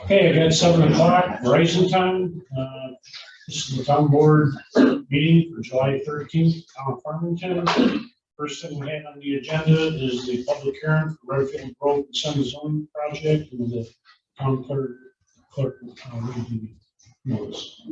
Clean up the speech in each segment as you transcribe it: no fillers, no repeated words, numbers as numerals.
Okay, I got 7 o'clock rising time. This is the town board meeting for July 13th, town of Farmington. First thing we have on the agenda is the public hearing for Redfield Road and Center Zoning Project, and the town clerk read the notice.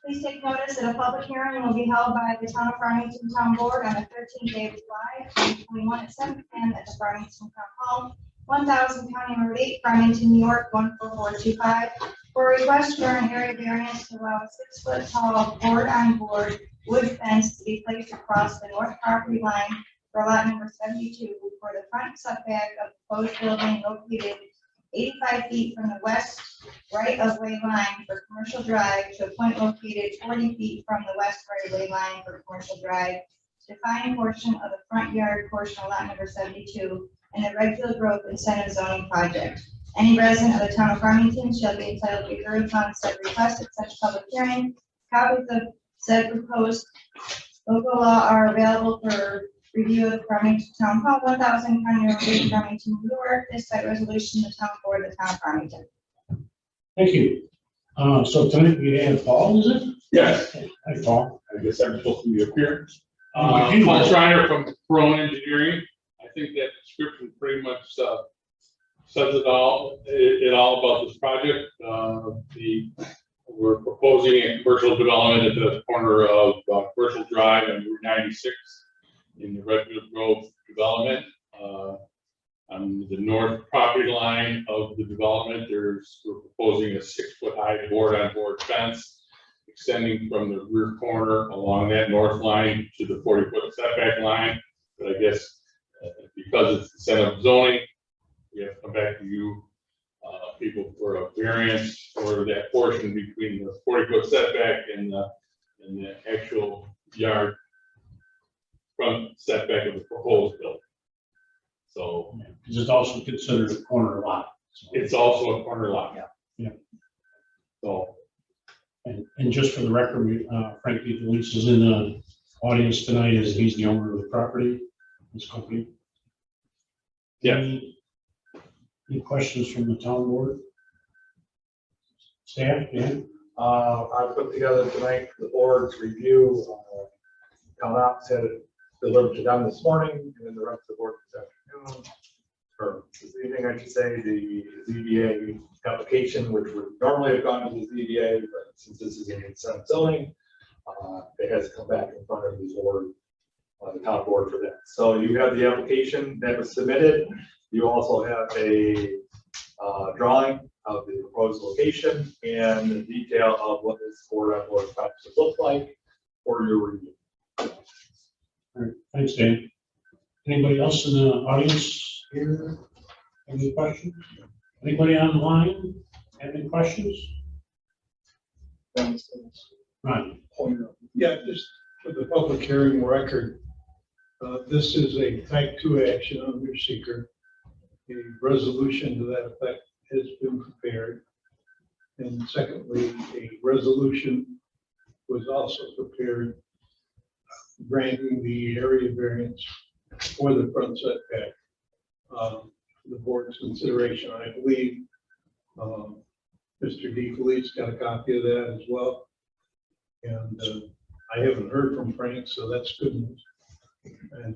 Please take notice that a public hearing will be held by the town of Farmington Town Board on the 13th day of July, 2021 at 7 p.m. at the Farmington Town Hall, 1000 County Road 8, Farmington, New York, 14425, for a request for an area variance to allow a 6-foot tall board-on-board wood fence to be placed across the north property line for lot number 72 for the front setback of the proposed building located 85 feet from the west right-of-way line for Commercial Drive to a point located 40 feet from the west right-of-way line for Commercial Drive, defined portion of the front yard portion of lot number 72, and the Redfield Growth Incentive Zoning Project. Any resident of the town of Farmington shall be entitled to be heard upon said request at such public hearing. Copies of said proposed local law are available for review of the Farmington Town Hall, 1000 County Road 8, Farmington, New York. This by resolution, the town board of the town of Farmington. Thank you. So tonight we have Paul, is it? Yes. Hi, Paul. I guess I'm supposed to be up here. Paul Schreiner from Corona Engineering. I think that description pretty much says it all about this project. We're proposing a commercial development at the corner of Commercial Drive and Route 96 in the Redfield Grove development. On the north property line of the development, we're proposing a 6-foot high board-on-board fence extending from the rear corner along that north line to the 40-foot setback line. But I guess because it's incentive zoning, we have to come back to you people for a variance for that portion between the 40-foot setback and the actual yard front setback of the proposed building. So Because it's also considered a corner lot. So. it's also a corner lot. Yeah. So and just for the record, Frankie DeLeese is in the audience tonight, as he's the owner of the property, this company. yeah. Any questions from the town board? Staff, yeah? I put together tonight for the board's review. Town ops had it delivered to them this morning, and then the rest of the board this afternoon, or this evening, I should say, the ZBA application, which would normally have gone to the ZBA, but since this is an incentive zoning, it has to come back in front of the board, the town board for that. So you have the application that was submitted. You also have a drawing of the proposed location and the detail of what this board-on-board fence would look like for your review. All right, thanks, Dan. Anybody else in the audience here? Any questions? Anybody online have any questions? Right. Yeah, just for the public hearing record, this is a type 2 action under seeker. A resolution to that effect has been prepared. And secondly, a resolution was also prepared granting the area variance for the front setback the board's consideration. I believe Mr. DeFelice got a copy of that as well. And I haven't heard from Frank, so that's good news. And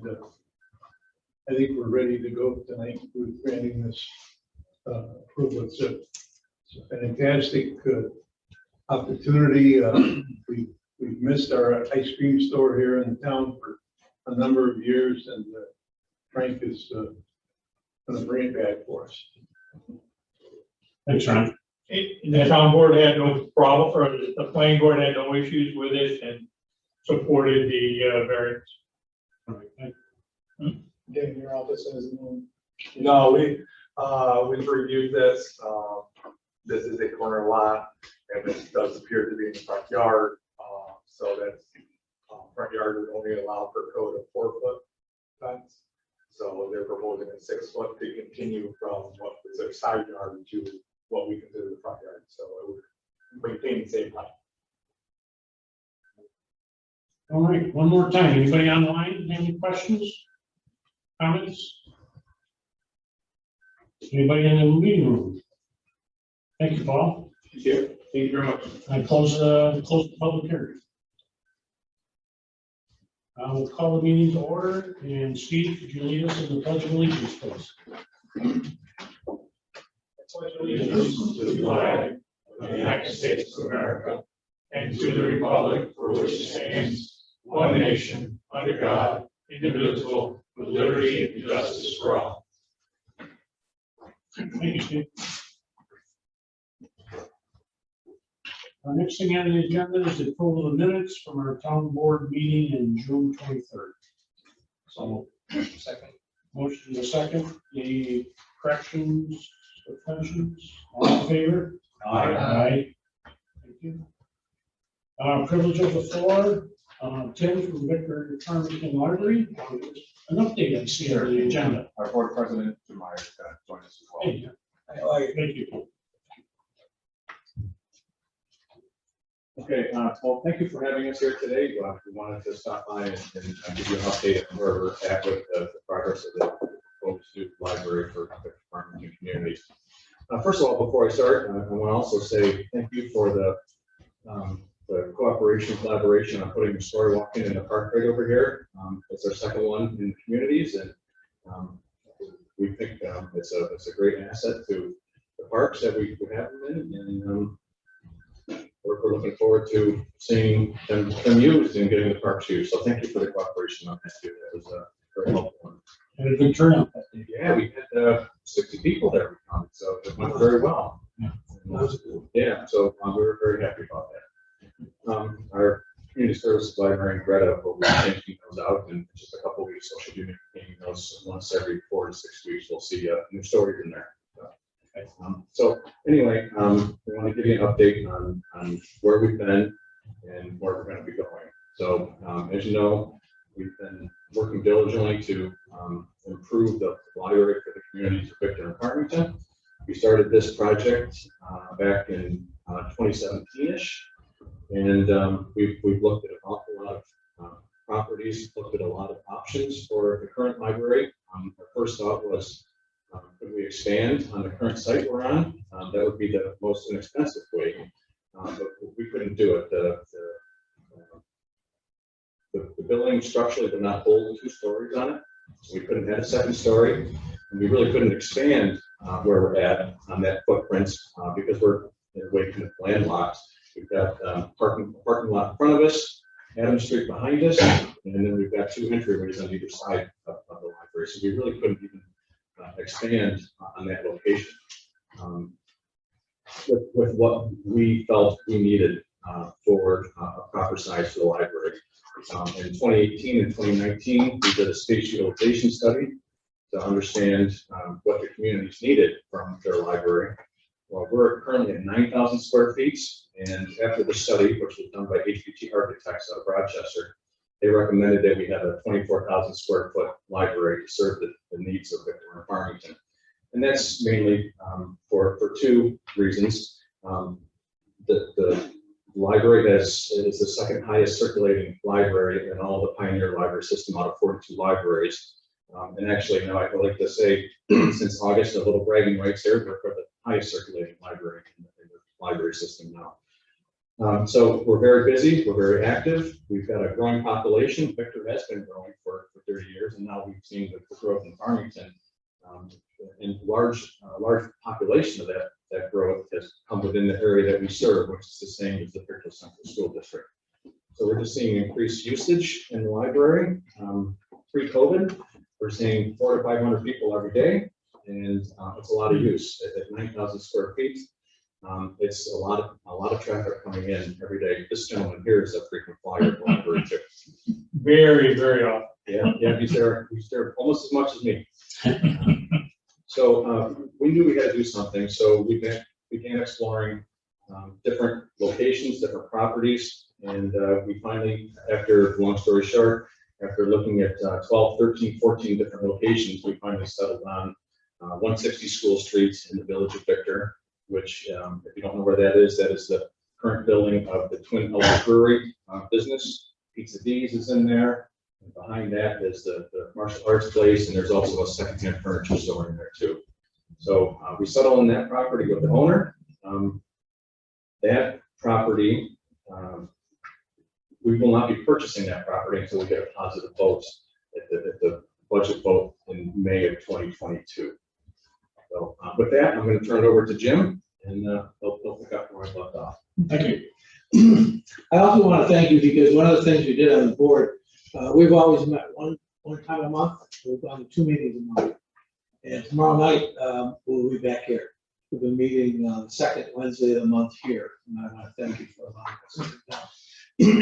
I think we're ready to go tonight with granting this approval. It's a fantastic opportunity. We've missed our ice cream store here in town for a number of years, and Frank is going to bring it back for us. Thanks, Ron. The town board had no problem, or the planning board had no issues with it and supported the variance. All right, thank you. Getting your office as no, we've reviewed this. This is a corner lot, and this does appear to be in the front yard. So that's front yard would only allow for a code of 4-foot fence. So they're proposing a 6-foot to continue from what is their side yard to what we consider the front yard. So it would maintain the same height. All right, one more time. Anybody online have any questions, comments? Anybody in the meeting room? Thank you, Paul. Thank you. Thank you very much. I close the public hearing. I will call the meeting to order, and Steve, could you lead us in the pledge of allegiance, please? Pledge allegiance to the flag of the United States of America and to the republic for which it stands, one nation, under God, indivisible, with liberty and justice for all. Thank you, Steve. Our next thing on the agenda is the approval of the minutes from our town board meeting in June 23rd. So, Second. motion is a second. Any corrections, abstentions? All in favor? Aye. Thank you. Privilege of the floor, Tim from Victor Farmington Library. An update I see on the agenda. Our board president, Jim Myers, is going to join us as well. Hey, thank you. Okay, well, thank you for having us here today. We wanted to stop by and give you an update on where we're at with the progress of the Oak Student Library for the Farmington communities. First of all, before I start, I want to also say thank you for the cooperation, collaboration on putting the story walking in the park right over here. It's our second one in the communities, and we think it's a great asset to the parks that we have them in, and we're looking forward to seeing them used and getting the parks used. So thank you for the cooperation on that too. That was a very helpful one. Had a good turnout. Yeah, we had 60 people there, so it went very well. Yeah, so we were very happy about that. Our community services librarian Greta will be changing those out in just a couple of weeks, so she'll be making those once every 4 to 6 weeks. We'll see new stories in there. So anyway, we want to give you an update on where we've been and where we're going to be going. So as you know, we've been working diligently to improve the library for the communities of Victor and Farmington. We started this project back in 2017-ish, and we've looked at an awful lot of properties, looked at a lot of options for the current library. Our first thought was, could we expand on the current site we're on? That would be the most inexpensive way, but we couldn't do it. The building structurally would not hold 2 stories on it, so we couldn't add a second story, and we really couldn't expand where we're at on that footprint because we're in a way kind of landlocked. We've got parking lot in front of us, Adams Street behind us, and then we've got 2 entryways on either side of the library. So we really couldn't even expand on that location with what we felt we needed for a proper size for the library. In 2018 and 2019, we did a space utilization study to understand what the communities needed from their library. Well, we're currently at 9,000 square feet, and after the study, which was done by HPT Architects out of Rochester, they recommended that we have a 24,000 square foot library to serve the needs of Victor and Farmington. And that's mainly for 2 reasons. The library is the second highest circulating library in all the Pioneer Library System out of 42 libraries. And actually, now I would like to say, since August, a little bragging rights here, we're the highest circulating library in the library system now. So we're very busy, we're very active, we've got a growing population. Victor has been growing for 30 years, and now we've seen the growth in Farmington. And large population of that growth has come within the area that we serve, which is the same as the Victor Central School District. So we're just seeing increased usage in the library. Pre-COVID, we're seeing 400 to 500 people every day, and it's a lot of use at 9,000 square feet. It's a lot of traffic coming in every day. This gentleman here is a frequent flyer at the library too. Very, very often. Yeah, he's there almost as much as me. So we knew we had to do something, so we began exploring different locations, different properties, and we finally, after, long story short, after looking at 12, 13, 14 different locations, we finally settled on 160 School Street in the village of Victor, which, if you don't know where that is the current building of the Twin Elks Brewery business. Pizza D's is in there. And behind that is the martial arts place, and there's also a secondhand furniture store in there too. So we settled on that property with the owner. That property, we will not be purchasing that property until we get a positive vote at the budget vote in May of 2022. So with that, I'm going to turn it over to Jim, and he'll pick up where I left off. Thank you. I also want to thank you because one of the things you did on the board, we've always met one time a month. We've gone to 2 meetings a month. And tomorrow night, we'll be back here. We've been meeting the second Wednesday of the month here. And I want to thank you for allowing us to sit down.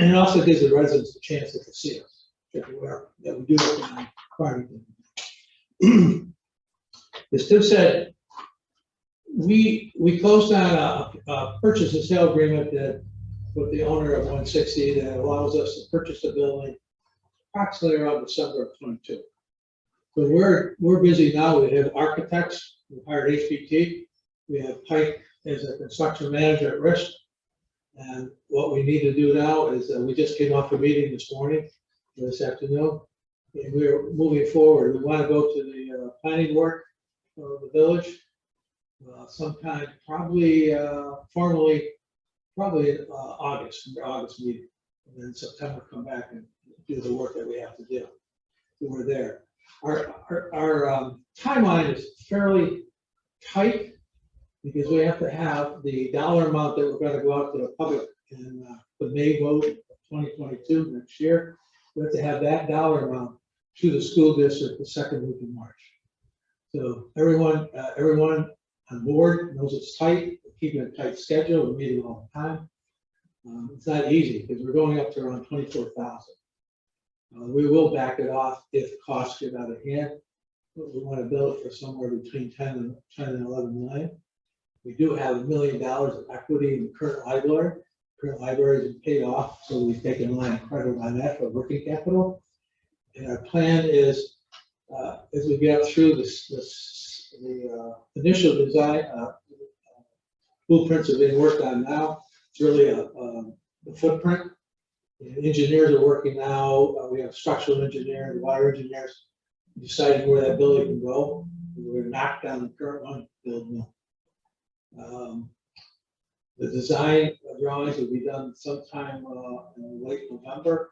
And it also gives the residents a chance to see us everywhere that we do it in Farmington. As Tim said, we closed on a purchase and sale agreement that with the owner of 160 that allows us to purchase the building approximately around December of 22. So we're busy now. We have architects, we hired HPT, we have Pike as a construction manager at risk. And what we need to do now is we just came off a meeting this morning, this afternoon, and we're moving forward. We want to go to the planning work of the village sometime, probably formally, probably in August meeting, and then September come back and do the work that we have to do. So we're there. Our timeline is fairly tight because we have to have the dollar amount that we're going to go out to the public in the May vote of 2022 next year. We have to have that dollar amount to the school district the second week in March. So everyone on board knows it's tight. We're keeping a tight schedule. We're meeting all the time. It's not easy because we're going up to around 24,000. We will back it off if costs get out of hand. But we want to build it for somewhere between 10 and 11 million. We do have $1 million of equity in the current library. Current library has been paid off, so we've taken a line of credit on that for working capital. And our plan is, as we get through the initial design, blueprints are being worked on now. It's really a footprint. And engineers are working now. We have structural engineers, water engineers deciding where that building can go. We're going to knock down the current one, build new. The design drawings will be done sometime in late November,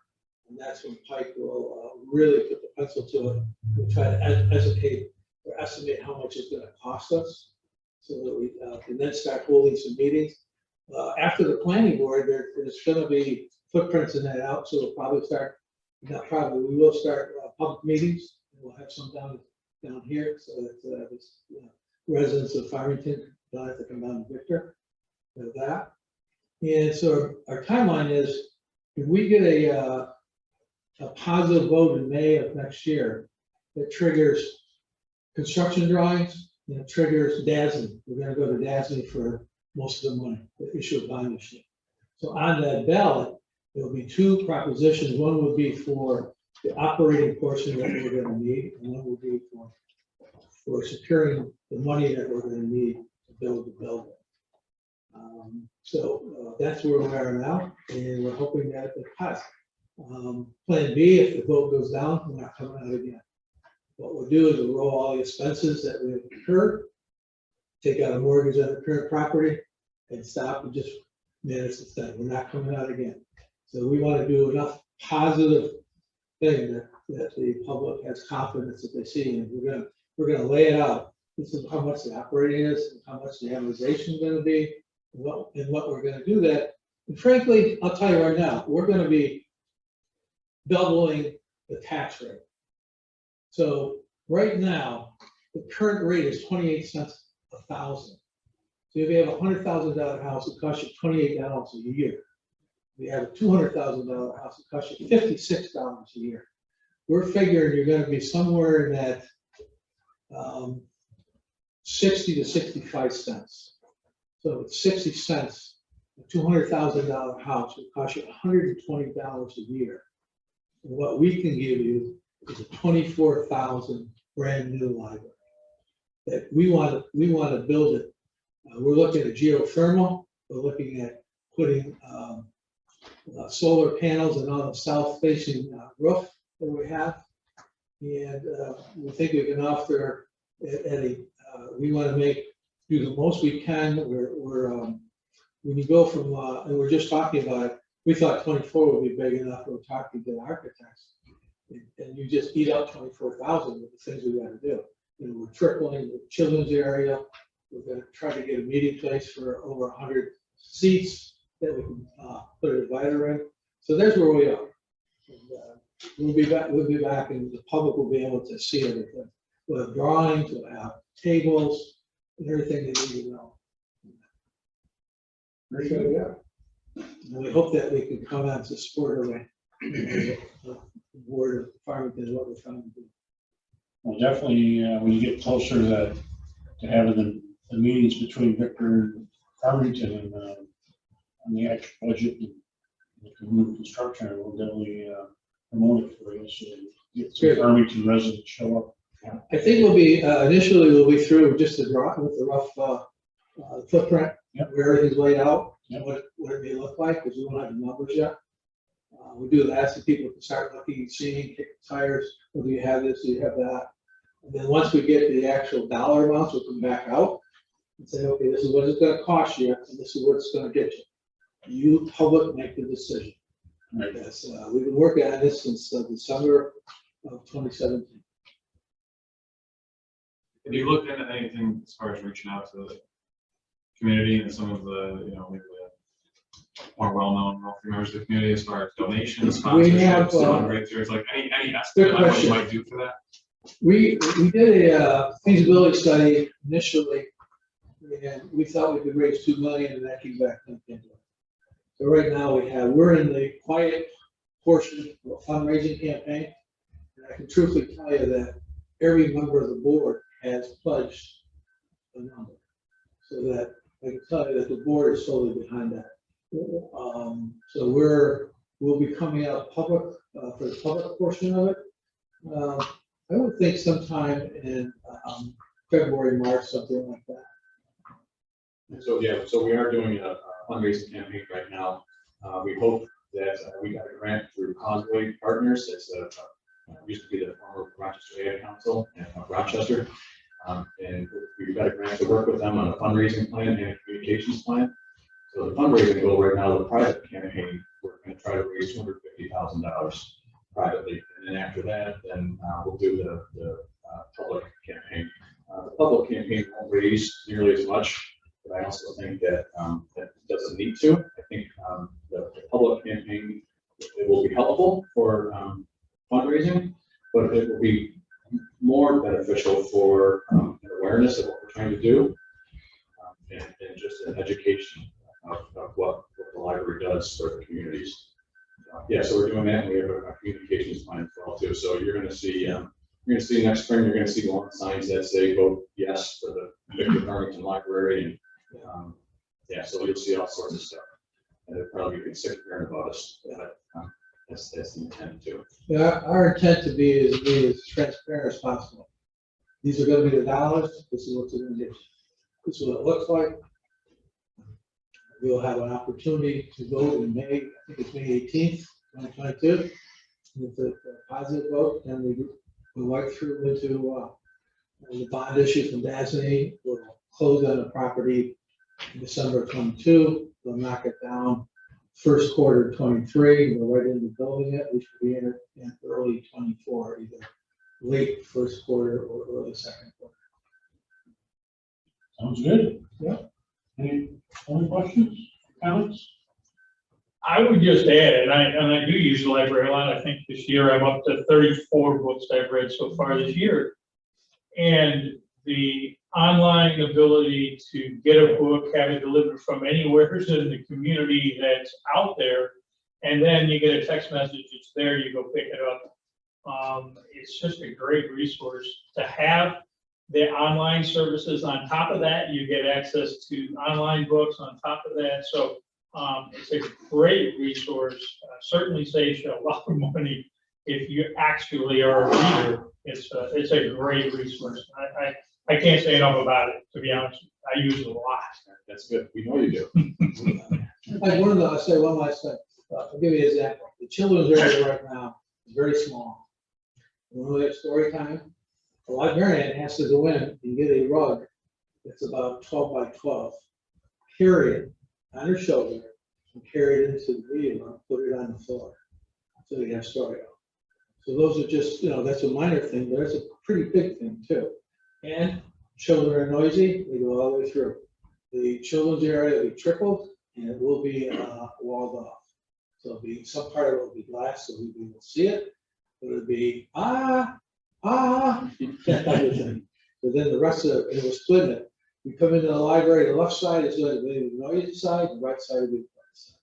and that's when Pike will really put the pencil to it. We'll try to estimate how much it's going to cost us, so that we can then start holding some meetings. After the planning board, there's going to be footprints in that out, so we'll probably start. Not probably, we will start public meetings. We'll have some down here, so that residents of Farmington don't have to come down to Victor. Of that, and so our timeline is if we get a positive vote in May of next year, that triggers construction drawings, and it triggers DASNY. We're going to go to DASNY for most of the money, the issue of bond issue. So on that ballot, there'll be 2 propositions. One would be for the operating portion that we're going to need, and one will be for securing the money that we're going to need to build the building. So that's where we are now, and we're hoping that it passes. Plan B, if the vote goes down, we're not coming out again. What we'll do is we'll roll all the expenses that we have incurred, take out a mortgage on the current property, and stop and just manage the thing. We're not coming out again. So we want to do enough positive thing that the public has confidence that they see, and we're gonna lay it out. This is how much the operating is, and how much the amortization is going to be. And what we're going to do that. And frankly, I'll tell you right now, we're going to be doubling the tax rate. So right now, the current rate is 28 cents a thousand. So if you have a $100,000 house, it costs you $28 a year. If you have a $200,000 house, it costs you $56 a year. We're figuring you're going to be somewhere in that 60 to 65 cents. So it's 60 cents, a $200,000 house would cost you $120 a year. And what we can give you is a 24,000 brand new library. That we want to build it. We're looking at geothermal. We're looking at putting solar panels and on the south-facing roof that we have, and we think we can offer at a we want to do the most we can. When you go from, and we're just talking about it, we thought 24 would be big enough. We're talking to the architects. And you just eat up 24,000 with the things we got to do. You know, we're tripling the children's area. We're going to try to get a meeting place for over 100 seats that we can put a divider in. So that's where we are. And, we'll be back and the public will be able to see everything. We'll have drawings, we'll have tables, and everything they need to know. And we hope that we can come out to support the board of Farmington, what we're trying to do. Well, definitely, when you get closer to having the meetings between Victor and Farmington and on the actual budget and the community construction, we'll definitely promote it for you, so get some Farmington residents show up. I think we'll be, initially we'll be through just the draw with the rough footprint, Yep. where everything's laid out, Yep. what it may look like, because we don't have the numbers yet. We do ask the people to start looking, seeing, kick the tires, whether you have this, do you have that. And then once we get the actual dollar amounts, we'll come back out and say, okay, this is what it's gonna cost you, and this is what it's gonna get you. You, public, make the decision. Right. Yes, we've been working on this since December of 2017. Have you looked into anything as far as reaching out to the community and some of the, you know, maybe the more well-known wealthy members of the community as far as donations, We have, sponsorships, fundraisers, like any good estimate on what question. you might do for that? We did a feasibility study initially, and we thought we could raise 2 million, and that came back into it. So right now we're in the quiet portion of a fundraising campaign, and I can truthfully tell you that every member of the board has pledged a number, so that I can tell you that the board is solely behind that. So we'll be coming out public for the public portion of it. I would think sometime in February, March, something like that. So, yeah, so we are doing a fundraising campaign right now. We hope that we got a grant through Causeway Partners. It's used to be the former Rochester Area Council in Rochester. And we've got a grant to work with them on a fundraising plan and a communications plan. So the fundraising goal right now, the private campaign, we're going to try to raise $250,000 privately. And then after that, then we'll do the public campaign. The public campaign won't raise nearly as much, but I also think that that doesn't need to. I think the public campaign, it will be helpful for fundraising, but it will be more beneficial for an awareness of what we're trying to do and just an education of what the library does for the communities. Yeah, so we're doing that, and we have a communications plan as well too. So you're going to see next spring, you're going to see lawn signs that say vote yes for the Victor Farmington Library, and yeah, so you'll see all sorts of stuff. And they'll probably get sick of hearing about us. But, that's the intent too. Yeah, our intent to be as transparent as possible. These are going to be the dollars. This is what they're going to get. This is what it looks like. We'll have an opportunity to vote in May. I think it's May 18th, 2022. With a positive vote, and we'll work through into the bond issue from DASNY. We'll close on the property in December of 22. We'll knock it down first quarter 23. We're right into building it. We should be in early 24, either late first quarter or early second quarter. Sounds good. Yeah. Any other questions, comments? I would just add, and I do use the library a lot. I think this year I'm up to 34 books I've read so far this year. And the online ability to get a book, have it delivered from anywhere in the community that's out there, and then you get a text message, it's there, you go pick it up. It's just a great resource to have the online services. On top of that, you get access to online books on top of that. So it's a great resource, certainly saves you a lot of money if you actually are a reader. It's a great resource. I can't say enough about it, to be honest. I use it a lot. That's good. We know you do. Like I'll say one last thing. I'll give you an example. The children's area right now is very small. When we have story time, a librarian has to go in and get a rug that's about 12 by 12, carry it on her shoulder, and carry it into the reading room, put it on the floor. So you have story out. So those are just, that's a minor thing, but it's a pretty big thing too. And children are noisy, they go all the way through. The children's area will be trickled and it will be walled off. So it'll be, some part of it will be glass, so we will see it, but it'll be, that type of thing. But then the rest of it, will split it. You come into the library, the left side is going to be the noisy side, the right side will be the quiet side.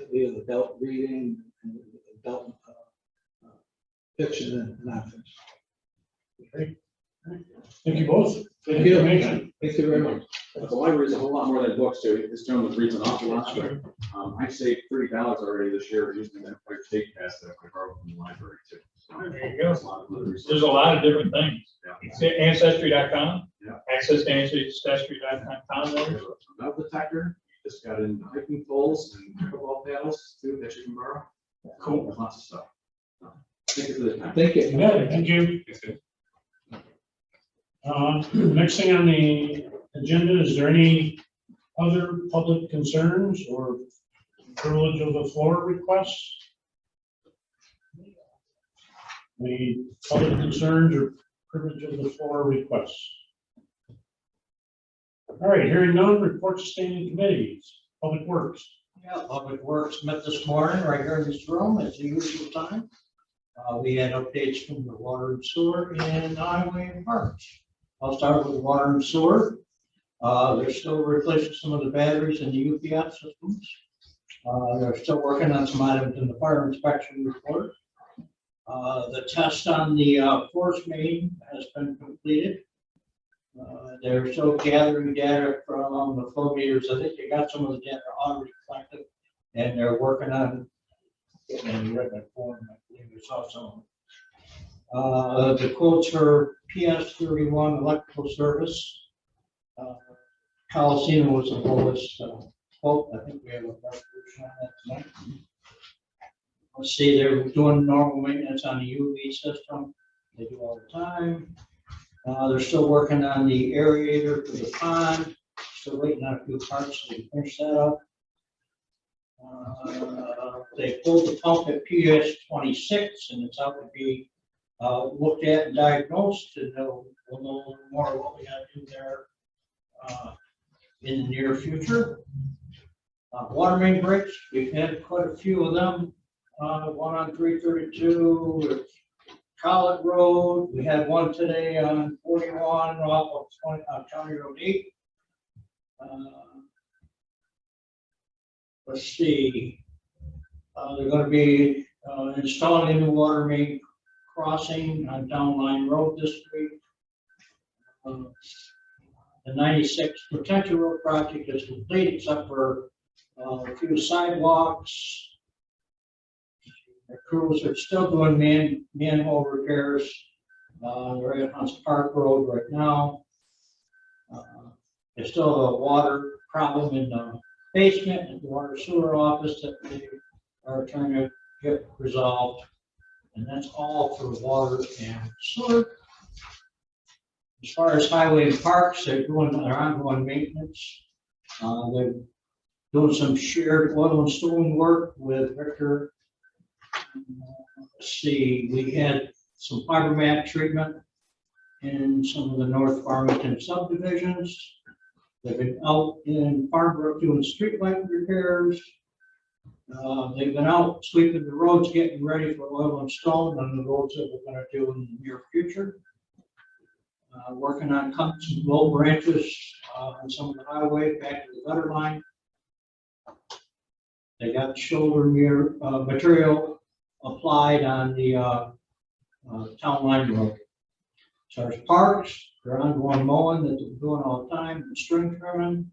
It'll be the adult reading, and the adult fiction and nonfiction. Great. Thank you both. Thank you. Information. Thank you very much. The library is a whole lot more than books too. This gentleman reads an awful lot, but I saved $30 already this year using the Empire State Pass that I borrowed from the library too. So, There you go. there's a lot of other resources. There's a lot of different things. Yeah. Ancestry.com. Yeah. Access to ancestry.com there. There's a metal detector, just got in hiking poles and pickleball paddles too that you can borrow. Cool. There's lots of stuff. Thank you for the time. Thank you. Yeah, thank you. Next thing on the agenda, is there any other public concerns or privilege of the floor requests? Any public concerns or privilege of the floor requests? All right, hearing none, reports to standing committees, Public Works. Yeah, Public Works met this morning right here in this room at the usual time. We had updates from the water and sewer and highway and parks. I'll start with the water and sewer. They're still replacing some of the batteries in the UPS systems. They're still working on some items in the fire inspection report. The test on the force main has been completed. They're still gathering data from the flow meters. I think they got some of the data already collected, and they're working on getting in written form. I believe we saw some. The quotes for PS31 electrical service. Coliseum was the lowest quote. I think we have a resolution on that tonight. Let's see, they're doing normal maintenance on the UV system. They do all the time. They're still working on the aerator for the pond. Still waiting on a few parts to finish that up. They pulled the pump at PS26 and it's out to be looked at and diagnosed, and we'll know a little more what we got to do there in the near future. Water main breaks, we've had quite a few of them. One on 332, Collett Road. We had one today on 41 off of County Road 8. Let's see. They're going to be installing a new water main crossing on Down Line Road this week. The 96 Potential Road project is complete except for a few sidewalks. The crews are still doing manhole repairs. They're at Hunts Park Road right now. There's still a water problem in the basement at the water sewer office that they are trying to get resolved. And that's all for water and sewer. As far as highway and parks, they're doing their ongoing maintenance. They're doing some shared oil and stone work with Victor. Let's see, we had some fiber mat treatment in some of the North Farmington subdivisions. They've been out in Farmbrook doing streetlight repairs. They've been out sweeping the roads, getting ready for oil and stone on the roads that we're going to do in the near future. Working on cutting some low branches on some of the highway back to the gutter line. They got shoulder material applied on the town line road. As far as parks, they're ongoing mowing that they're doing all the time, and string trimming.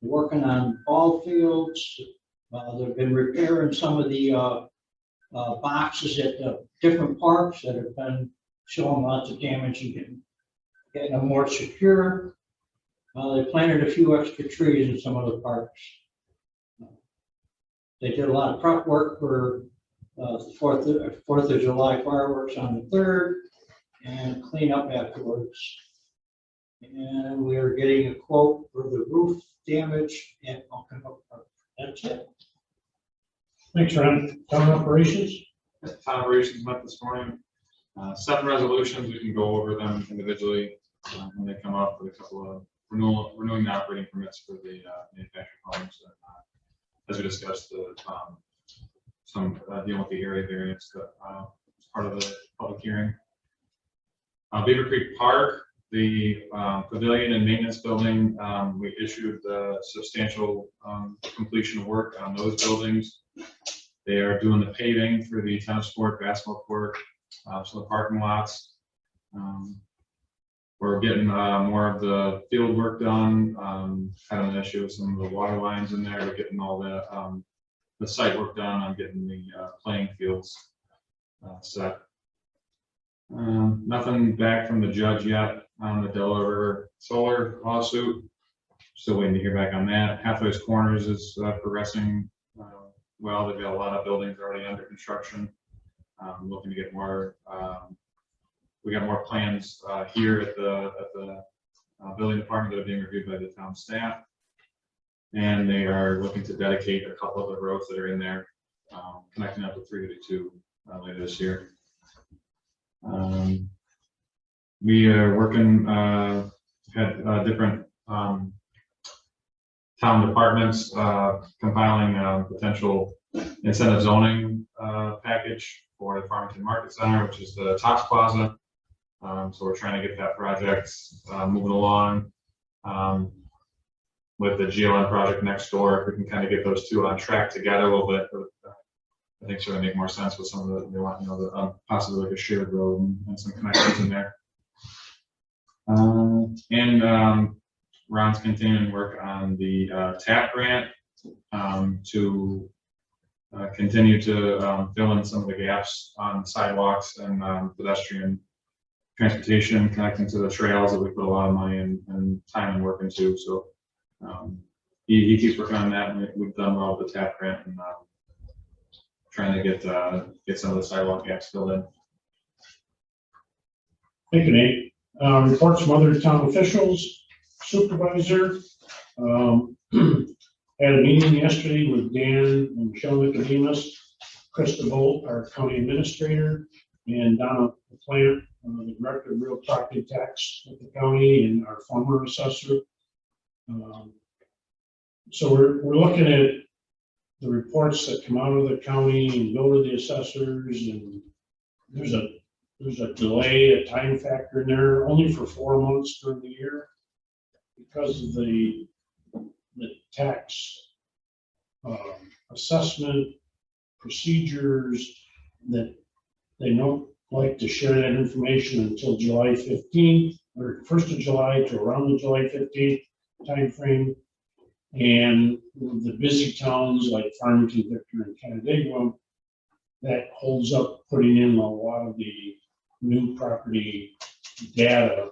They're working on ball fields. They've been repairing some of the boxes at the different parks that have been showing lots of damage and getting them more secure. They planted a few extra trees in some of the parks. They did a lot of prep work for 4th of July fireworks on the 3rd. and clean up afterwards. And we are getting a quote for the roof damage at Pumpkin Hook Park. That's it. Thanks, Ron. Town operations? Town operations met this morning. 7 resolutions, we can go over them individually when they come up with a couple of renewing the operating permits for the manufactured homes. As we discussed, some dealing with the area variance that was part of the public hearing. Beaver Creek Park, the pavilion and maintenance building, we issued the substantial completion of work on those buildings. They are doing the paving for the tennis court, basketball court, so the parking lots. We're getting more of the field work done. Had an issue with some of the water lines in there. We're getting all the site work done. I'm getting the playing fields set. Nothing back from the judge yet on the Delaware River Solar lawsuit. Still waiting to hear back on that. Hathaway's Corners is progressing well. They've got a lot of buildings already under construction. Looking to get more. We got more plans here at the building department that are being reviewed by the town staff, and they are looking to dedicate a couple of the roads that are in there, connecting up to 382 later this year. We are working, had different town departments compiling potential incentive zoning package for the Farmington Market Center, which is the Tops Plaza. So we're trying to get that project moving along with the GLN project next door. If we can kind of get those two on track together a little bit, I think it's going to make more sense with some of the, they want, possibly like a shared road and some connections in there. Ron's continuing work on the TAP grant to continue to fill in some of the gaps on sidewalks and pedestrian transportation connecting to the trails that we put a lot of money and time and work into. So he keeps working on that, and we've done well with the TAP grant and trying to get some of the sidewalk gaps filled in. Thank you, Nate. Reports from other town officials. Supervisor, had a meeting yesterday with Dan and Michelle Nicodemus, Krista Bolt, our county administrator, and Donna Plant, the director of real property tax at the county, and our former assessor. So we're looking at the reports that come out of the county and go to the assessors, and there's a delay, a time factor in there, only for 4 months during the year because of the tax assessment procedures, that they don't like to share that information until July 15th or 1st of July to around the July 15th timeframe. And with the busy towns like Farmington, Victor, and Canandaigua, that holds up putting in a lot of the new property data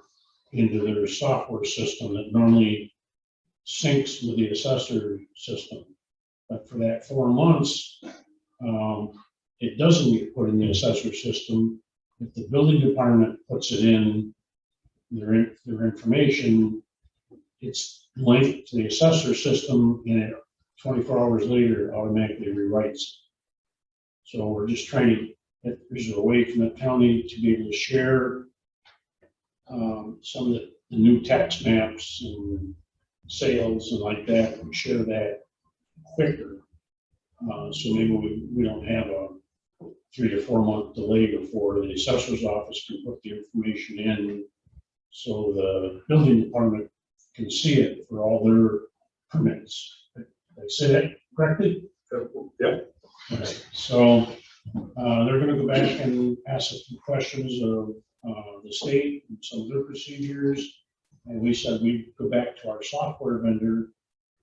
into their software system that normally syncs with the assessor system. But for that 4 months, it doesn't get put in the assessor system. If the building department puts it in their information, it's linked to the assessor system, and 24 hours later, it automatically rewrites. So we're just trying to get, there's a way from the county to be able to share some of the new tax maps and sales and like that, and share that quicker. So maybe we don't have a 3 to 4 month delay before the assessor's office can put the information in, so the building department can see it for all their permits. Did I say that correctly? Yep. Okay. So they're going to go back and ask a few questions of the state and some of their procedures. And we said we'd go back to our software vendor,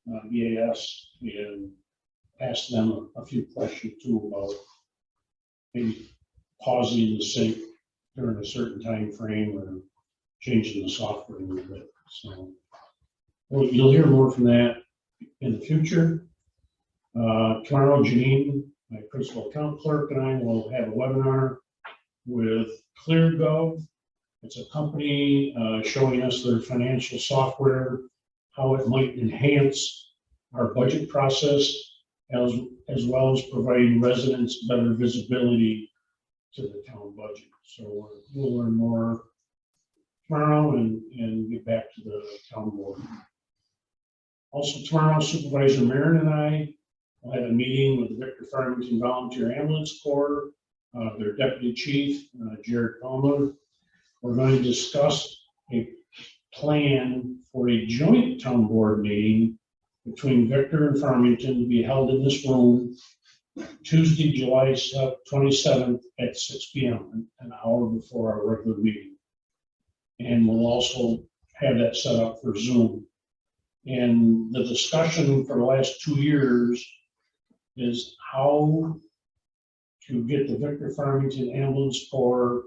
VAS, and ask them a few questions too about maybe pausing the sync during a certain time frame or changing the software a little bit. So you'll hear more from that in the future. Tomorrow, Janine, my principal account clerk, and I will have a webinar with ClearGov It's a company showing us their financial software, how it might enhance our budget process, as well as providing residents better visibility to the town budget. So we'll learn more tomorrow and get back to the town board. Also tomorrow, Supervisor Marin and I will have a meeting with the Victor Farmington Volunteer Ambulance Corps, their deputy chief, Jared Palmer. We're going to discuss a plan for a joint town board meeting between Victor and Farmington to be held in this room Tuesday, July 27th at 6 p.m., an hour before our regular meeting. And we'll also have that set up for Zoom. And the discussion for the last 2 years is how to get the Victor Farmington Ambulance Corps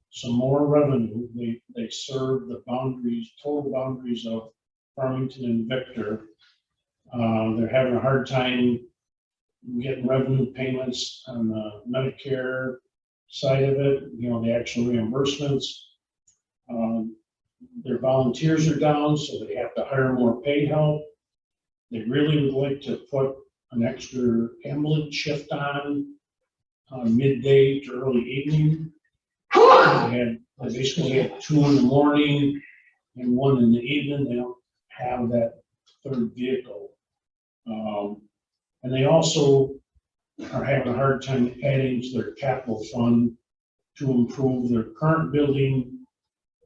some more revenue. They serve the boundaries, total boundaries of Farmington and Victor. They're having a hard time getting revenue payments on the Medicare side of it, the actual reimbursements. Their volunteers are down, so they have to hire more paid help. They really would like to put an extra ambulance shift on midday to early evening. They basically had 2 in the morning and 1 in the evening. They don't have that third vehicle. And they also are having a hard time adding to their capital fund to improve their current building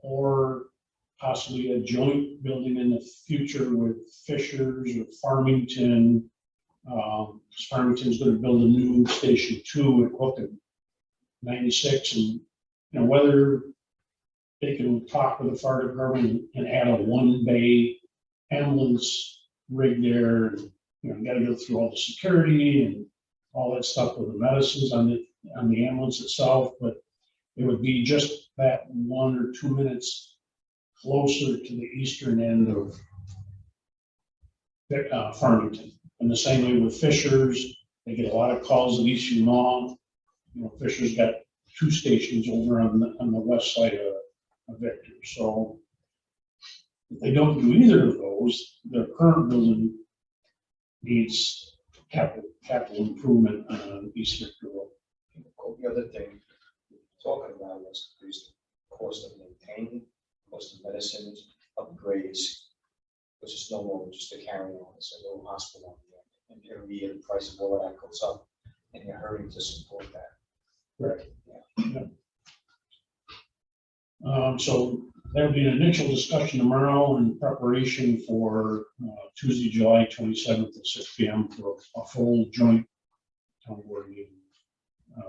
or possibly a joint building in the future with Fishers or Farmington. Because Farmington's going to build a new Station 2 at Hook and 96, and whether they can talk with the fire department and add a 1-bay ambulance rig there. Got to go through all the security and all that stuff with the medicines on the ambulance itself, but it would be just that 1 or 2 minutes closer to the eastern end of Farmington. And the same way with Fishers, they get a lot of calls at Eastern Mall. Fishers got 2 stations over on the west side of Victor. So if they don't do either of those, their current building needs capital improvement on East Victor Road. The other thing talking about was increased cost of maintaining, cost of medicines, upgrades, which is no longer just a carry on, it's a little hospital. And every year the price of all of that goes up, and you're hurrying to support that. Right. Yeah. So there'll be an initial discussion tomorrow in preparation for Tuesday, July 27th at 6 p.m. for a full joint town board meeting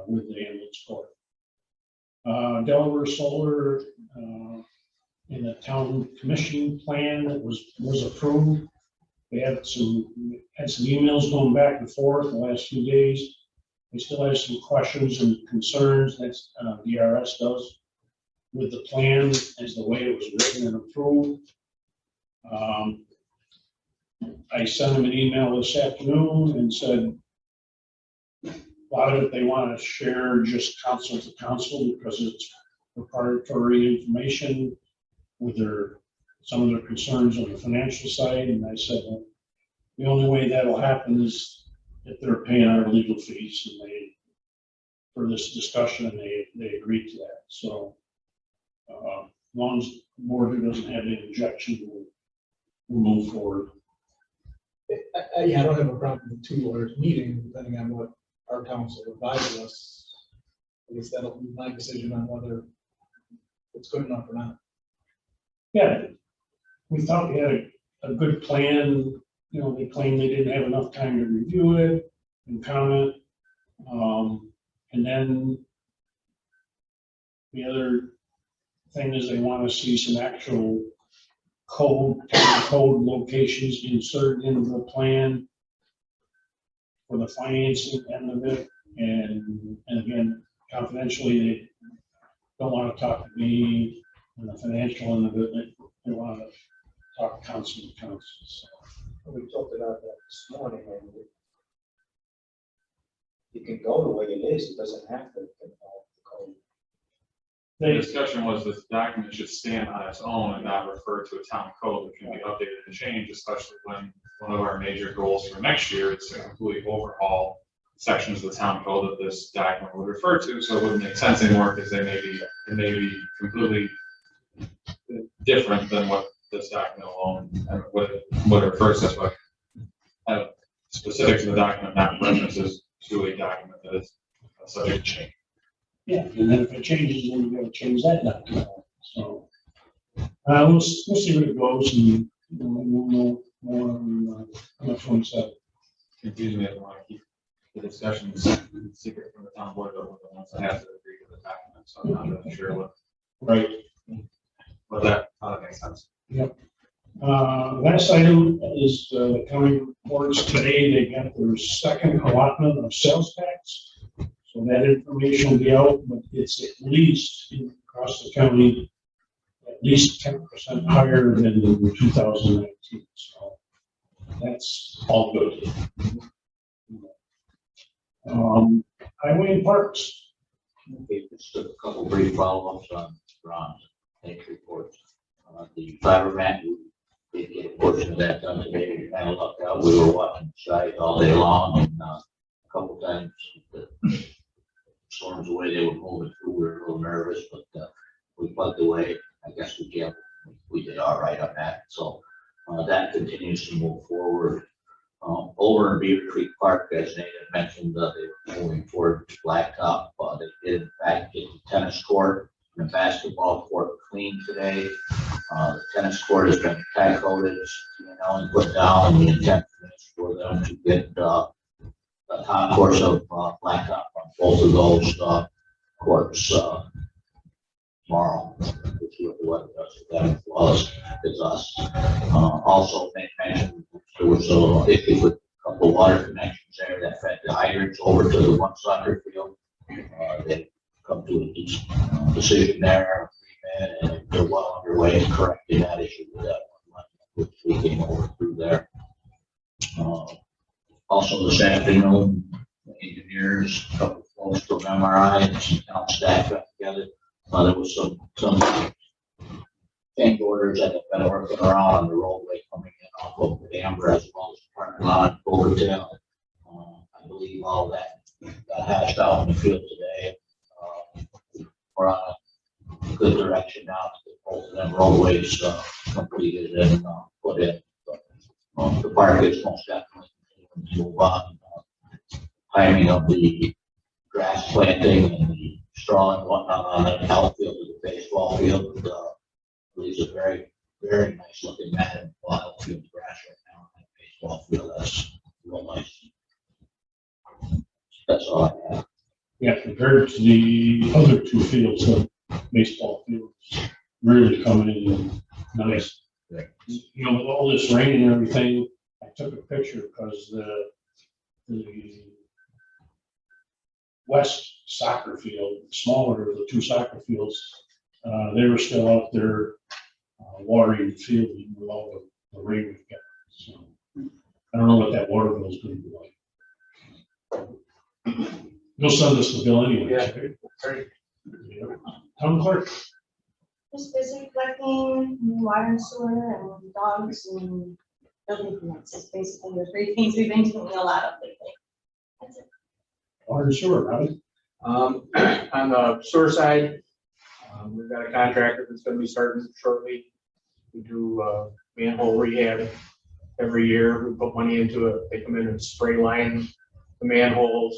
with the ambulance corps. Delaware Solar in the town commission plan that was approved. They had some emails going back and forth the last few days. They still have some questions and concerns. That's DRS does with the plan as the way it was written and approved. I sent them an email this afternoon and said a lot of it they want to share just council to council because it's proprietary information with some of their concerns on the financial side. And I said, well, the only way that'll happen is if they're paying our legal fees and for this discussion, and they agreed to that. So as long as the board doesn't have any objection, we'll move forward. Yeah, I don't have a problem with 2 lawyers meeting, depending on what our council advises us. I guess that'll be my decision on whether it's good enough or not. Yeah, we thought we had a good plan. They claimed they didn't have enough time to review it and comment. And then the other thing is they want to see some actual code locations inserted into the plan for the financing end of it. And again, confidentially, they don't want to talk to me on the financial end of it. They want to talk council to council. So. We talked about that this morning, and it can go the way it is. It doesn't have to involve the code. The discussion was this document should stand on its own and not refer to a town code that can be updated and changed, especially when one of our major goals for next year is to completely overhaul sections of the town code that this document would refer to, so it wouldn't make sense anymore because they may be completely different than what this document alone and what it refers to, but specific to the document, not references to a document that is subject to change. Yeah, and then if it changes, then you gotta change that document. So, we'll see where it goes and we'll know more on the 27th. Confusing me, I don't want to keep the discussions secret from the town board, but the ones that have to agree to the document, so I'm not really sure how that makes sense. Yep. Last item is the county reports today. They got their second allotment of sales tax. So that information will be out, but it's at least across the county, at least 10% higher than in 2019. So that's all good. Highway and parks. Okay, just a couple brief follow-ups on Ron's thanks reports. The fiber mat, we did get a portion of that done today. We kind of lucked out. We were watching the site all day long, and a couple times the storms the way they were moving through, we were a little nervous, but we plugged away. I guess we did all right on that. So that continues to move forward. Over in Beaver Creek Park, as Nate had mentioned, they were moving forward to blacktop. They did in fact get the tennis court and the basketball court cleaned today. The tennis court has been tack coated, and put down. The intent is for them to get a top course of blacktop on both of those courts tomorrow, which is what the weather does for them as well as us. Also, Nate mentioned there was a issue with a couple of water connections there that fed the hydrants over to the one soccer field. They come to a decision there, and they're well underway in correcting that issue with that one, which we came over through there. Also this afternoon, the engineers, a couple of folks from MRI and some town staff got together. There was some change orders that have been working around on the roadway coming in off of the Amber as well as the parking lot over tail. I believe all that got hashed out in the field today. We're on a good direction now to get both of them roadways completed and put in. But, the park is most definitely continuing to move on. Timing of the grass planting and the straw and whatnot on the outfield of the baseball field. It's a very, very nice looking mat and outfield grass right now on that baseball field. That's real nice. That's all I have. Yeah, compared to the other two fields, the baseball fields really coming in nice. Yeah. You know, with all this rain and everything, I took a picture because the west soccer field, smaller of the two soccer fields, they were still out there watering the field with all the rain we've got. So I don't know what that water bill is going to be like. You'll send us the bill anyway. Yeah. Right? Yeah. Town clerk. Just busy collecting water and sewer and dogs and building permits. It's basically the three things we've been doing a lot of lately. That's it. Water and sewer, Robbie. On the sewer side, we've got a contractor that's gonna be starting shortly. We do manhole rehab every year. We put money into it. They come in and spray line the manholes.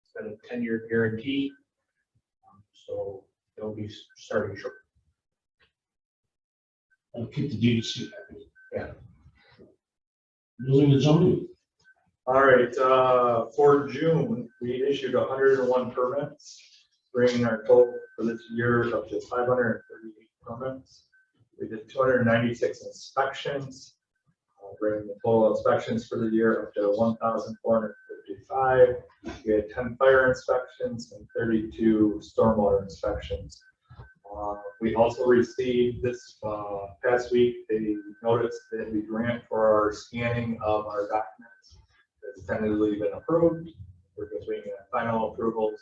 It's got a 10-year guarantee. So they'll be starting shortly. I'll keep the DDC happy. Yeah. Building and zoning. All right, for June, we issued 101 permits, bringing our total for this year up to 538 permits. We did 296 inspections, bringing the total inspections for the year up to 1,455. We had 10 fire inspections and 32 stormwater inspections. We also received this past week a notice that the grant for our scanning of our documents has tentatively been approved. We're just waiting on final approvals.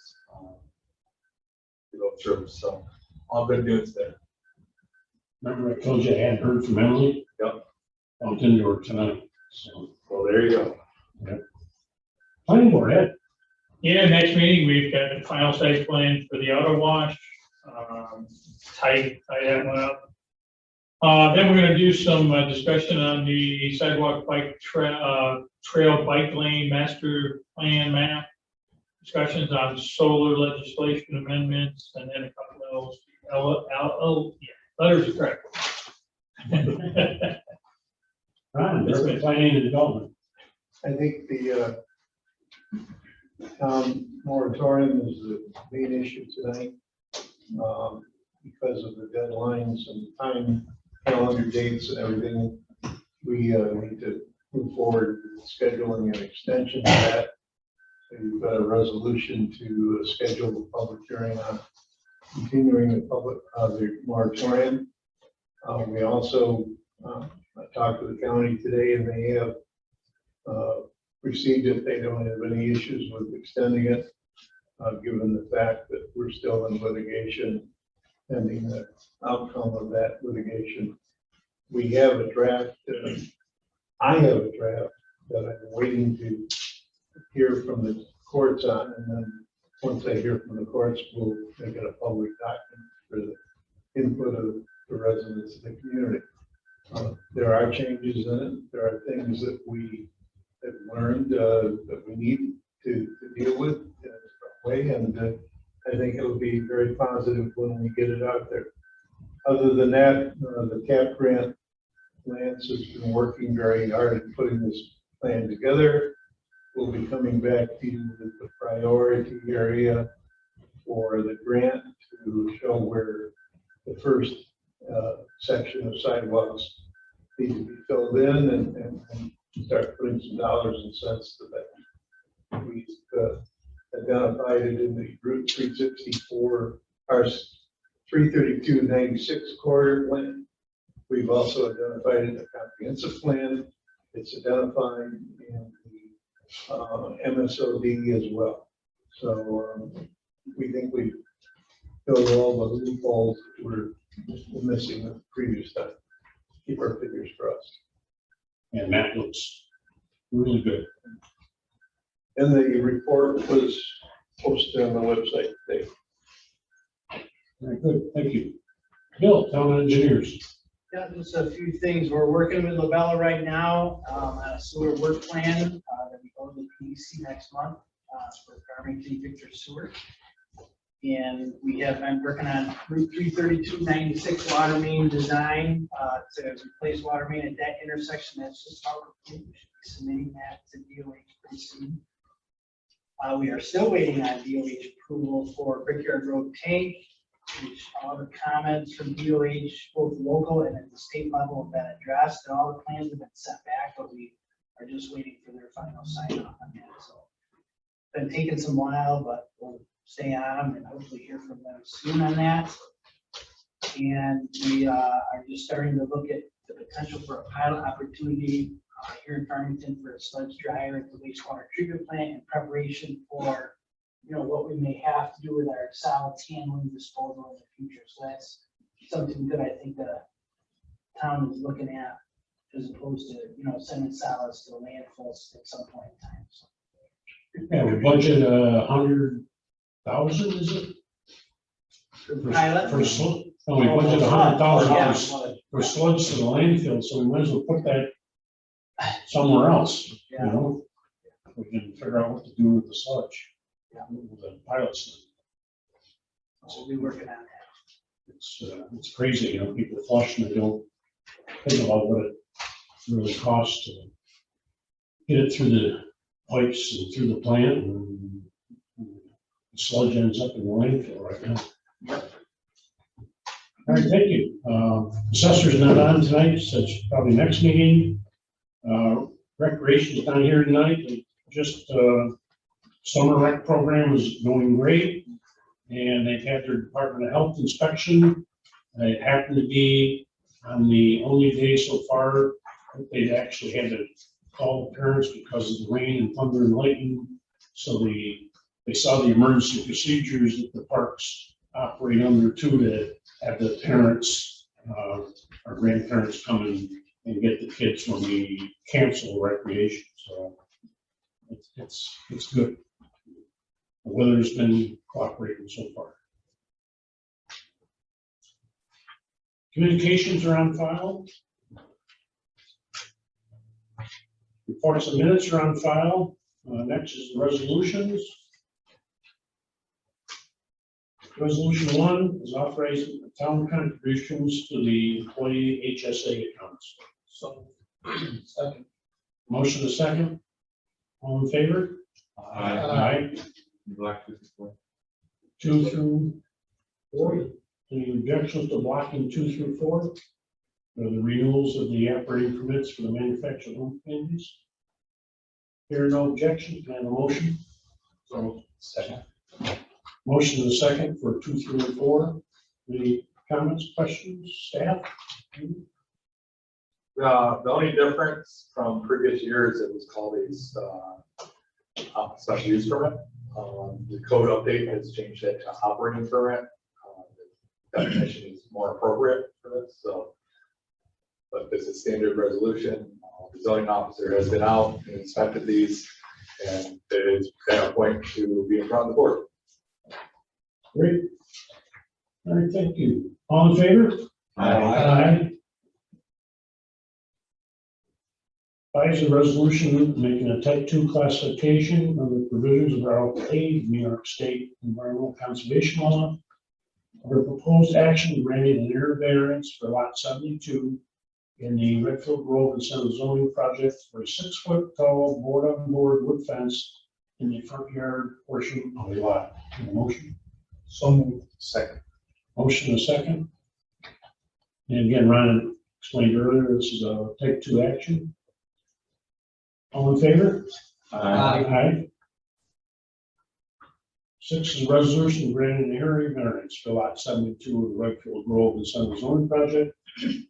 to go through. So all good news there. Remember I told you I hadn't heard from Emily? Yep. Bumped into her tonight, so. Well, there you go. Planning board, Ed. Yeah, next meeting, we've got the final site plan for the auto wash, tie that one up. Then we're gonna do some discussion on the sidewalk bike trail bike lane master plan map. Discussions on solar legislation amendments, and then a couple of letters of credit. Ron, urban planning and development. I think the moratorium is the main issue tonight. Because of the deadlines and time calendar dates and everything, we need to move forward with scheduling an extension of that. And we've got a resolution to schedule a public hearing on continuing the moratorium. We also talked to the county today, and they have received it. They don't have any issues with extending it, given the fact that we're still in litigation, pending the outcome of that litigation. We have a draft, I have a draft that I'm waiting to hear from the courts on, and then once I hear from the courts, we'll make it a public document for the input of the residents of the community. There are changes in it. There are things that we have learned that we need to deal with in a way, and I think it'll be very positive when we get it out there. Other than that, the CAP grant, Lance has been working very hard at putting this plan together. We'll be coming back to you with the priority area for the grant to show where the first section of sidewalks need to be filled in and start putting some dollars and cents to that. We've identified it in the Route 364, our 332-96 corridor plan. We've also identified it in a comprehensive plan. It's identified in the MSOD as well. So we think we've filled all the loopholes that were missing the previous time. Keep our fingers crossed. And that looks really good. And the report was posted on the website today. Very good, thank you. Bill, town engineers. Yeah, just a few things. We're working with Labella right now on a sewer work plan that we go to the PDC next month for Farmington Victor Sewer. And we have been working on Route 332-96 water main design to replace water main at that intersection. That's just how we should be submitting that to DOH pretty soon. We are still waiting on DOH approval for Brickyard Road tank, which all the comments from DOH, both local and at the state level, have been addressed, and all the plans have been sent back, but we are just waiting for their final sign off on that. So been taking some while, but we'll stay on them and hopefully hear from them soon on that. And we are just starting to look at the potential for a pilot opportunity here in Farmington for a sludge dryer at the wastewater treatment plant in preparation for, you know, what we may have to do with our solids handling disposal in the future. So that's something good I think the town is looking at, as opposed to, you know, sending solids to the landfills at some point in time. So. Yeah, we budget 100,000, is it? Pilot? For sludge, no, we budget $100,000 Yeah. for sludge to the landfill, so we might as well put that somewhere else, you know? We can figure out what to do with the sludge. Yeah. With the pilots. So we'll be working on that. It's crazy, you know, people flush and they don't think about what it really costs to get it through the pipes and through the plant, and the sludge ends up in the landfill right now. Yep. All right, thank you. Assessor's not on tonight, so it's probably next meeting. Recreation's not here tonight. They just summer rec program is going great, and they've had their Department of Health inspection. It happened to be on the only day so far that they'd actually had to call the parents because of the rain and thunder and lightning. So they saw the emergency procedures at the parks operate under too, to have the parents, or grandparents come and get the kids when we cancel recreation, so it's good. The weather's been cooperating so far. Communications are on file. Reports and minutes are on file. Next is the resolutions. Resolution 1 is authorizing the town contributions to the employee HSA accounts. So, second. Motion is second. All in favor? Aye. Black 54. 2 through 4. Any objections to blocking 2 through 4? Or the renewals of the operating permits for the manufactured home communities? Here are no objections. Can I have a motion? So, second. Motion is second for 2 through 4. Any comments, questions, staff? The only difference from previous years, it was called a special use permit. The code update has changed it to operating permit. The definition is more appropriate for this, so. But this is standard resolution. The zoning officer has been out and inspected these, and it is at a point to be in front of the board. Great. All right, thank you. All in favor? Aye. 5 is a resolution making a type 2 classification of the provisions of Article 8 of New York State Environmental Conservation Law. Of a proposed action granting an area variance for lot 72 in the Redfield Grove and Center zoning project for a 6-foot tall board-on-board wood fence in the front yard portion of the lot. Any motion? So moved. Second. Motion is second. And again, Ron explained earlier, this is a type 2 action. All in favor? Aye. 6 is a resolution granting an area variance for lot 72 of the Redfield Grove and Center zoning project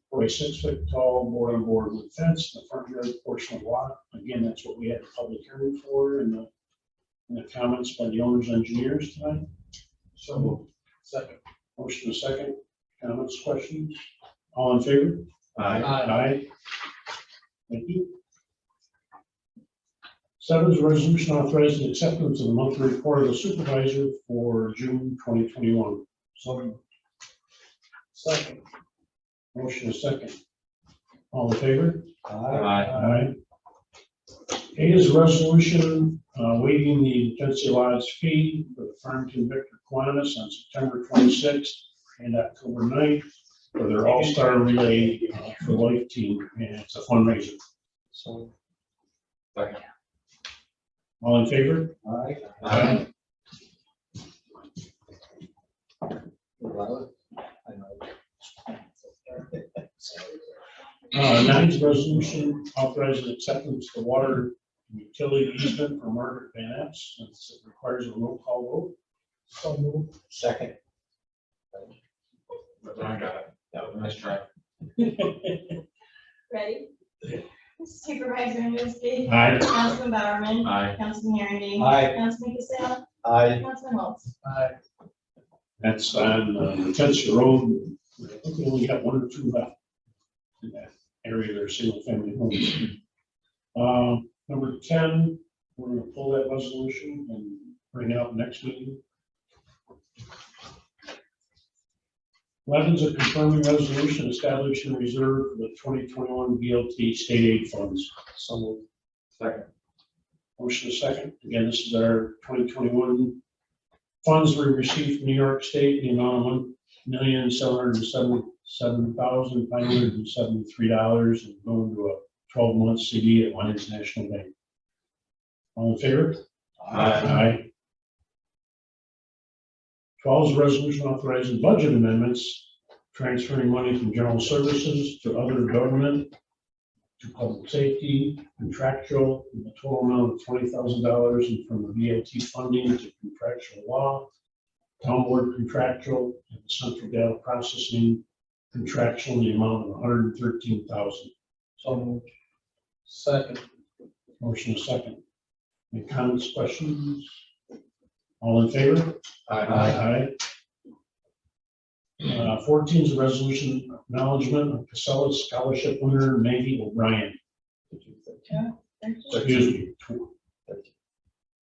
for a 6-foot tall board-on-board wood fence in the front yard portion of the lot. Again, that's what we had the public hearing for in the comments by the owner's engineers tonight. So moved. Second. Motion is second. Comments, questions? All in favor? Aye. Thank you. 7 is a resolution authorizing acceptance of the monthly report of the supervisor for June 2021. So second. Motion is second. All in favor? Aye. 8 is a resolution waiving the intensity lodge fee for the Farmington Victor Kiwanis on September 26th and October 9th for their All-Star Relay for Life team, and it's a fundraiser. So, second. All in favor? Aye. 9 is a resolution authorizing acceptance of water utility easement for Margaret Van Epps, since it requires a roll call vote. So moved. Second. I got it. That was a nice try. Ready? Supervisor Nuski. Aye. Councilman Bowerman. Aye. Councilman Aaron. Aye. Councilman Casale. Aye. Councilman Holtz. That's on Chester Road. I think we only got 1 or 2 left in that area. They're single family homes. Number 10, we're going to pull that resolution and bring it out next meeting. 11 is a confirming resolution establishing a reserve for the 2021 BLT state aid funds. So moved. Second. Motion is second. Again, this is our 2021 funds we received from New York State, the amount of $1,777,573 and going to a 12-month CD at Lions National Bank. All in favor? Aye. 12 is a resolution authorizing budget amendments, transferring money from general services to other government, to public safety, contractual, in the total amount of $20,000, and from the BLT funding to contractual law, town board contractual, and the central data processing contractual in the amount of $113,000. So moved. Second. Motion is second. Any comments, questions? All in favor? Aye. 14 is a resolution acknowledgement of Casella Scholarship winner Maggie O'Brien. Excuse me.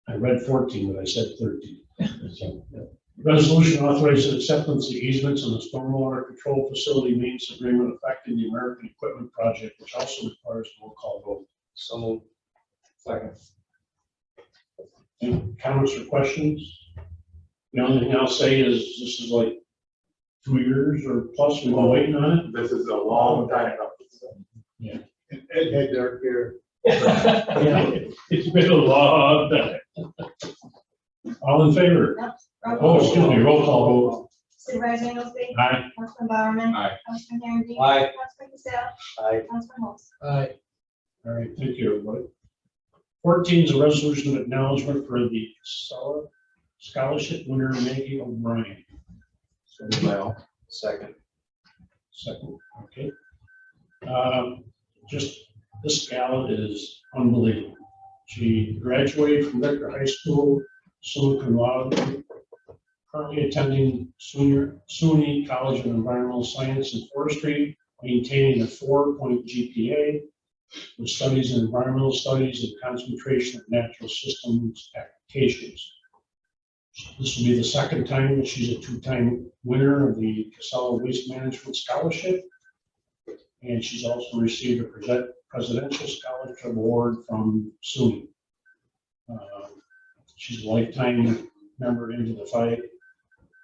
I read 14, but I said 13. So, yeah. Resolution authorizing acceptance of easements in the stormwater control facility maintenance agreement affecting the American Equipment Project, which also requires a roll call vote. So moved. Second. Any comments or questions? The only thing I'll say is this is like 2 years or plus we've been waiting on it. This is a long time. Ed had dark hair. Yeah, it's been a long time. All in favor? Oh, excuse me, roll call vote. Supervisor Engelsby. Aye. Councilman Bowerman. Aye. Councilman Herron. Aye. Councilman Casale. Aye. Councilman Holmes. Aye. All right, thank you, everybody. 14 is a resolution of acknowledgement for the Casella Scholarship winner Maggie O'Brien. So moved. Second. Second, okay. Just, this gal is unbelievable. She graduated from Victor High School, summa cum laude, currently attending SUNY College of Environmental Science and Forestry, maintaining a 4-point GPA, with studies in environmental studies and concentration of natural systems applications. This will be the second time that she's a 2-time winner of the Casella Waste Management Scholarship. And she's also received a presidential scholarship award from SUNY. She's a lifetime member into the fight.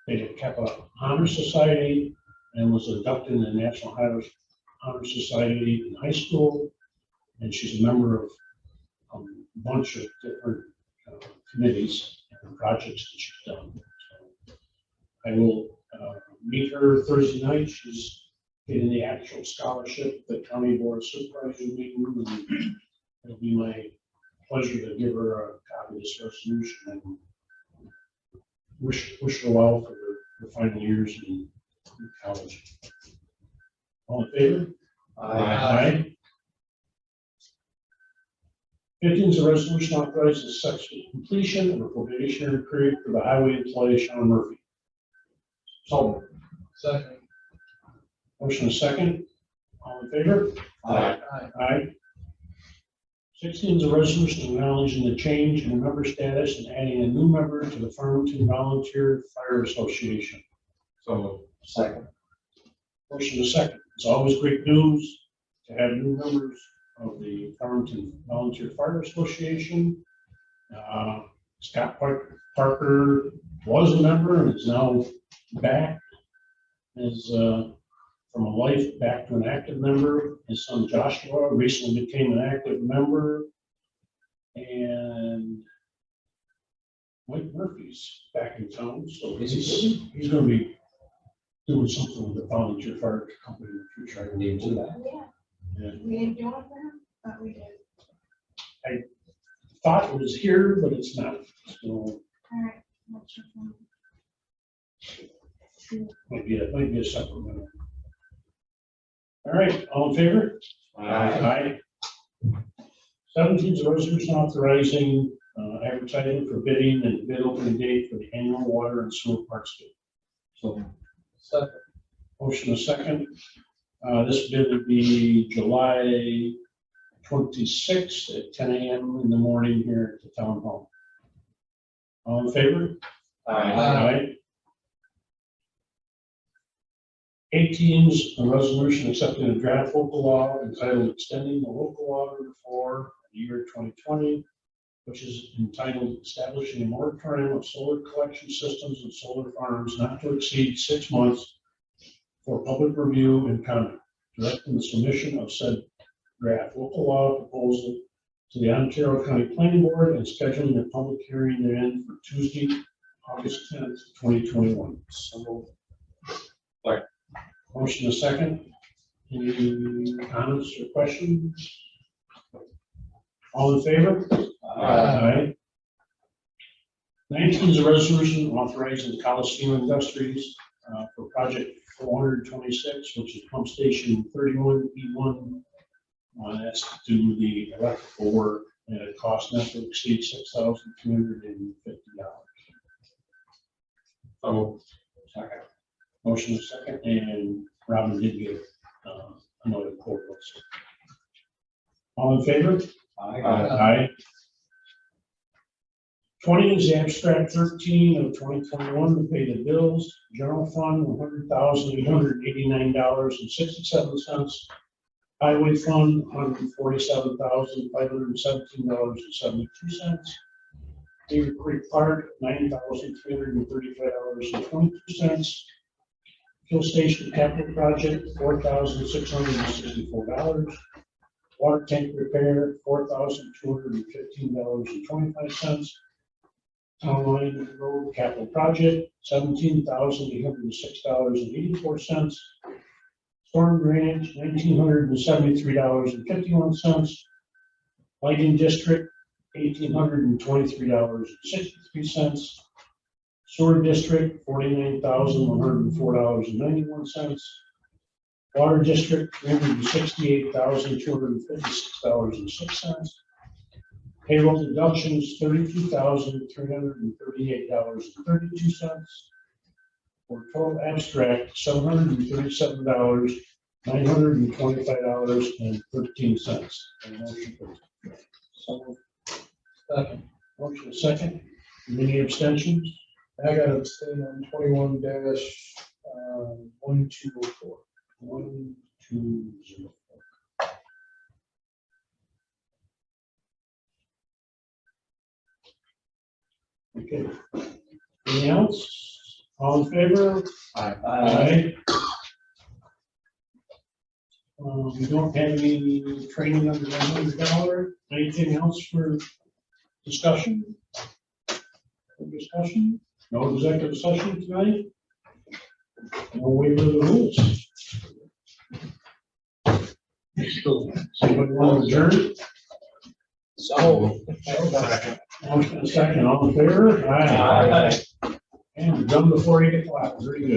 Beta Kappa Honor Society and was inducted in the National Honor Society in high school. And she's a member of a bunch of different committees and projects that she's done. So I will meet her Thursday night. She's getting the actual scholarship at the County Board of Supervisors meeting. And it'll be my pleasure to give her a copy of this resolution and wish her well for her final years in college. All in favor? Aye. 15 is a resolution authorizing successful completion of a probationary period for the highway employee Sean Murphy. So, Second. motion is second. All in favor? Aye. Aye. 16 is a resolution acknowledging the change in member status and adding a new member to the Farmington Volunteer Fire Association. So Second. Motion is second. It's always great news to have new members of the Farmington Volunteer Fire Association. Scott Parker was a member and is now back as from a life back to an active member. His son Joshua recently became an active member, and Mike Murphy's back in town, so he's going to be doing something with the volunteer fire company in the future. I believe too. Yeah, we didn't do it for him, but we did. Thought it was here, but it's not. So All right. What's your phone? might be a supplemental. All right, all in favor? Aye. 17 is a resolution authorizing advertising for bidding and bid opening date for the annual water and sewer parks bid. So, Second. motion is second. This bid would be July 26th at 10 a.m. in the morning here at the town hall. All in favor? Aye. 18 is a resolution accepting a draft local law entitled extending the local water for the year 2020, which is entitled establishing a moratorium of solar collection systems and solar farms not to exceed 6 months for public review and comment, directing the submission of said draft local law proposal to the Ontario County Planning Board and scheduling a public hearing therein for Tuesday, August 10th, 2021. So Motion is second. Any comments or questions? All in favor? Aye. 19 is a resolution authorizing Coliseum Industries for project 426, which is pump station 31E1. That's to do the electrical work at a cost not to exceed $6,250. So Second. Motion is second, and Robin did get another quote. Also. All in favor? Aye. 20 is abstract 13 of 2021 to pay the bills. General fund, $100,889.67. Highway fund, $147,517.72. Beaver Creek Park, $9,335.22. Fuel station capital project, $4,664. Water tank repair, $4,215.25. Town line road capital project, $17,806.84. Storm drainage, $1,973.51. Lighting district, $1,823.63. Sewer district, $49,104.91. Water district, $368,256.06. Payroll deductions, $32,338.32. For total abstract, $737,925.13. Second. Motion second. Any abstentions? I got to abstain on 21-1204. 1204. Okay. Anything else? All in favor? Aye. We don't have any training under $100. Anything else for discussion? No executive session tonight? No waiver of the rules. Somebody want to adjourn? So. Motion second, all in favor? Aye. And done before you get clapped. Very good.